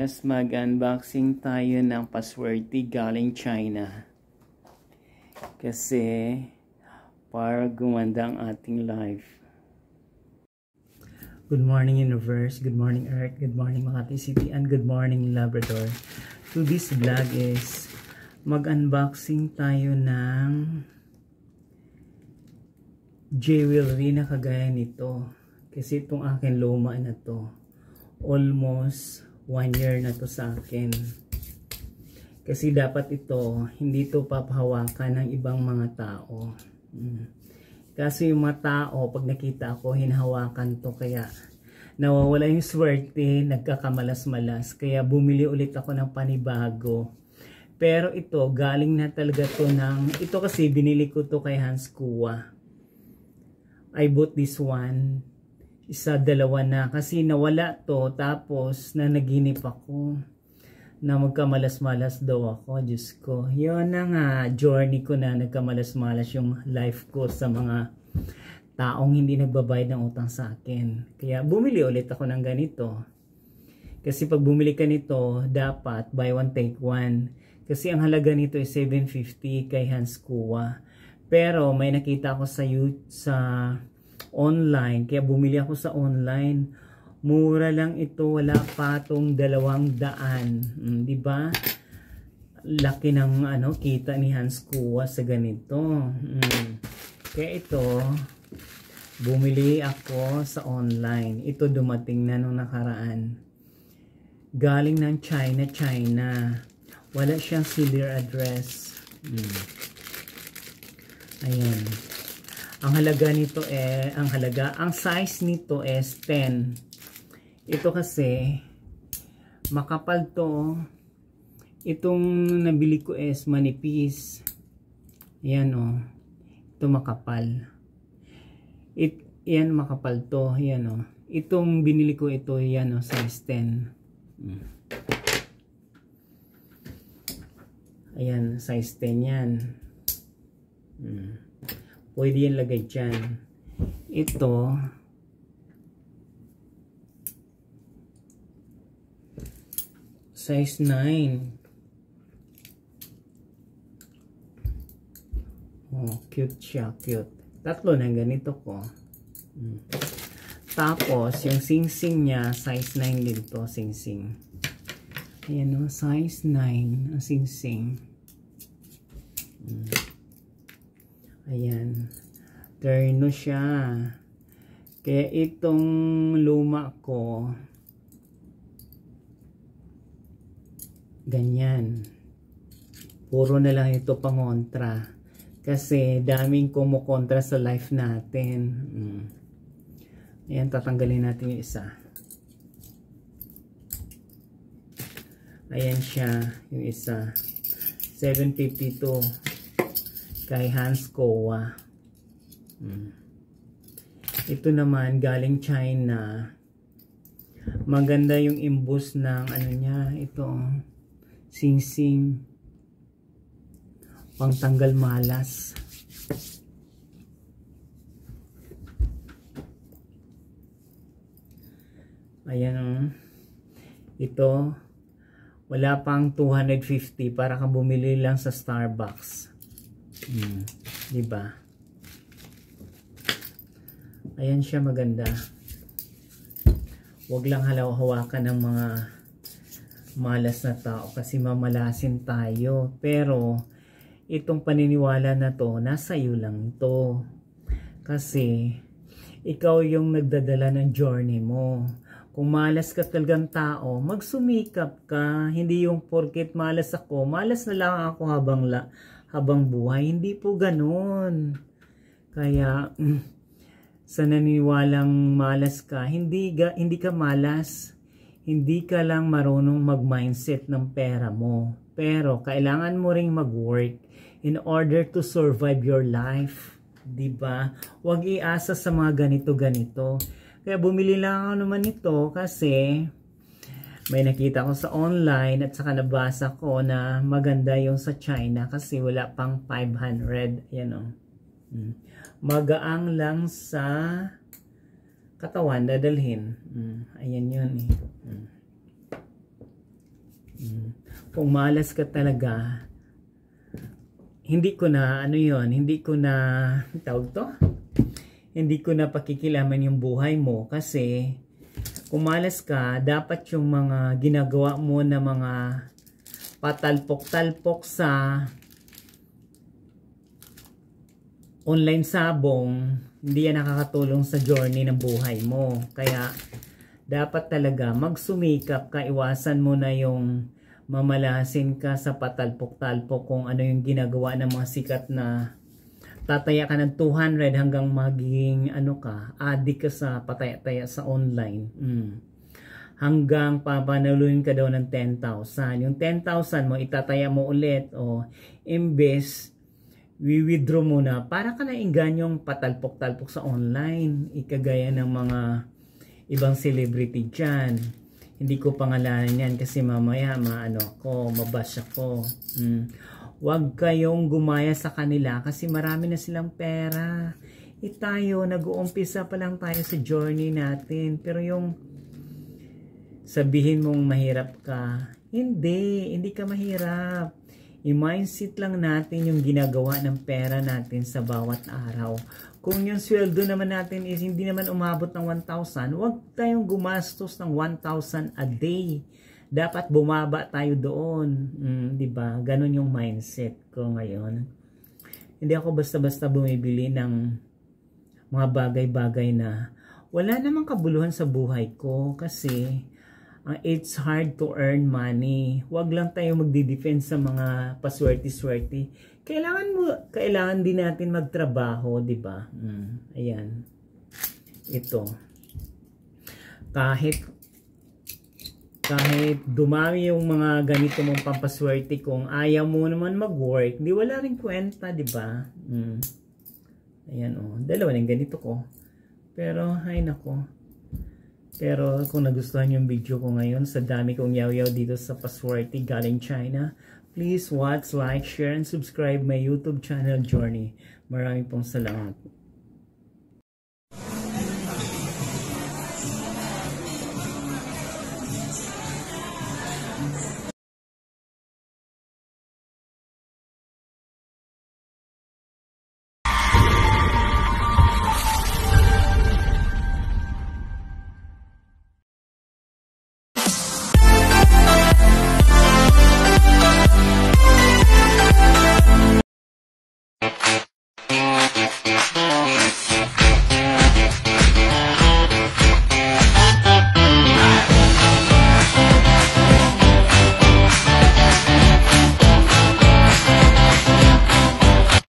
Bukas mag-unboxing tayo ng paswerte galing China. Kasi para gumanda ang ating life. Good morning universe, good morning earth, good morning Makati City, and good morning Labrador. So this vlog is mag-unboxing tayo ng jewelry na kagaya nito. Kasi itong akin luma na to. Almost 1 year na to sa akin. Kasi dapat ito, hindi to papahawakan ng ibang mga tao. Kasi yung mga tao, pag nakita ako, hinahawakan to. Kaya nawawala yung swerte, nagkakamalas-malas. Kaya bumili ulit ako ng panibago. Pero ito, galing na talaga to ng, ito kasi binili ko to kay Hans Kua. I bought this one. Isa, dalawa na. Kasi nawala to. Tapos, nanaginip ako na magkamalas-malas daw ako. Diyos ko. Yun na nga. Journey ko na nagkamalas-malas yung life ko sa mga taong hindi nagbabayad ng utang sa akin. Kaya, bumili ulit ako ng ganito. Kasi pag bumili ka nito, dapat buy one take one. Kasi ang halaga nito is 750 kay Hans Kua. Pero, may nakita ako sa online, kaya bumili ako sa online. Mura lang ito, wala pa tong 200. Di ba? Laki ng kita ni Hans Kua sa ganito. Kaya ito, bumili ako sa online. Ito dumating na nung nakaraan. Galing ng China. Wala siyang serial address. Ayan. Ang halaga nito ang size nito is 10. Ito kasi makapal to. Itong nabili ko is manipis. Ayan o. Ito makapal. Yan makapal to. Ayan o. Itong binili ko ito, yan o, size 10. Ayan, size 10 yan. Pwede yan lagay dyan. Ito, size 9. Oh, cute siya, cute. Tatlo na ganito ko. Tapos, yung sing-sing niya, size 9 din to, sing-sing. Ayan o, size 9, ang sing-sing. Ayan. Terno siya. Kaya itong luma ko, ganyan. Puro na lang ito pangontra. Kasi daming kumukontra sa life natin. Ayan, tatanggalin natin yung isa. Ayan siya, yung isa. 752. Kay Hans Kua. Ito naman galing China. Maganda yung imbus ng niya, ito sing-sing, pangtanggal malas. Ayan ito wala pang 250 para ka bumili lang sa Starbucks. Diba? Ayan siya, maganda. Huwag lang hawakan ng mga malas na tao kasi mamalasin tayo. Pero itong paniniwala na to, nasa iyo lang to. Kasi ikaw yung nagdadala ng journey mo. Kung malas ka talagang tao, magsumikap ka. Hindi yung porket malas ako, malas na lang ako habang buhay. Hindi po ganun. Kaya sa naniniwalang malas ka, hindi ka malas. Hindi ka lang marunong mag-mindset ng pera mo. Pero kailangan mo ring mag-work in order to survive your life. Diba? Huwag iasa sa mga ganito-ganito. Kaya bumili lang ako naman ito kasi may nakita ko sa online at saka nabasa ko na maganda yung sa China kasi wala pang 500. Ayan o. Magaang lang sa katawan dadalhin. Ayan yun eh. Kung malas ka talaga, hindi ko na tawag to? Hindi ko na pakikilaman yung buhay mo kasi kung malas ka, dapat yung mga ginagawa mo na mga patalpok-talpok sa online sabong, hindi yan nakakatulong sa journey ng buhay mo. Kaya dapat talaga magsumikap ka, iwasan mo na yung mamalasin ka sa patalpok-talpok kung ano yung ginagawa ng mga sikat na tataya ka ng 200 hanggang magiging addict ka sa pataya-taya sa online. Hanggang papanalunin ka daw ng 10,000. Yung 10,000 mo, itataya mo ulit o imbes withdraw mo na para ka naingganyong patalpok-talpok sa online. Ikagaya ng mga ibang celebrity dyan. Hindi ko pangalanan yan kasi mamaya mabash ako. Huwag kayong gumaya sa kanila kasi marami na silang pera. Tayo, nag-uumpisa pa lang tayo sa journey natin. Pero yung sabihin mong mahirap ka, hindi ka mahirap. I-mindset lang natin yung ginagawa ng pera natin sa bawat araw. Kung yung sweldo naman natin is hindi naman umabot ng 1,000, huwag tayong gumastos ng 1,000 a day. Dapat bumaba tayo doon. Diba? Ganon yung mindset ko ngayon. Hindi ako basta-basta bumibili ng mga bagay-bagay na wala namang kabuluhan sa buhay ko kasi it's hard to earn money. Huwag lang tayo magdi-defend sa mga paswerte-swerte. Kailangan din natin magtrabaho, di ba? Ayan. Ito. Kahit dumami yung mga ganito mong pampaswerte, kung ayaw mo naman mag-work, di wala rin kwenta, di ba? Ayan dalawa ng ganito ko. Pero ay nako. Pero kung nagustuhan yung video ko ngayon, sa dami kong yaw-yaw dito sa paswerte galing China, please watch, like, share, and subscribe my YouTube channel Journey. Maraming pong salamat.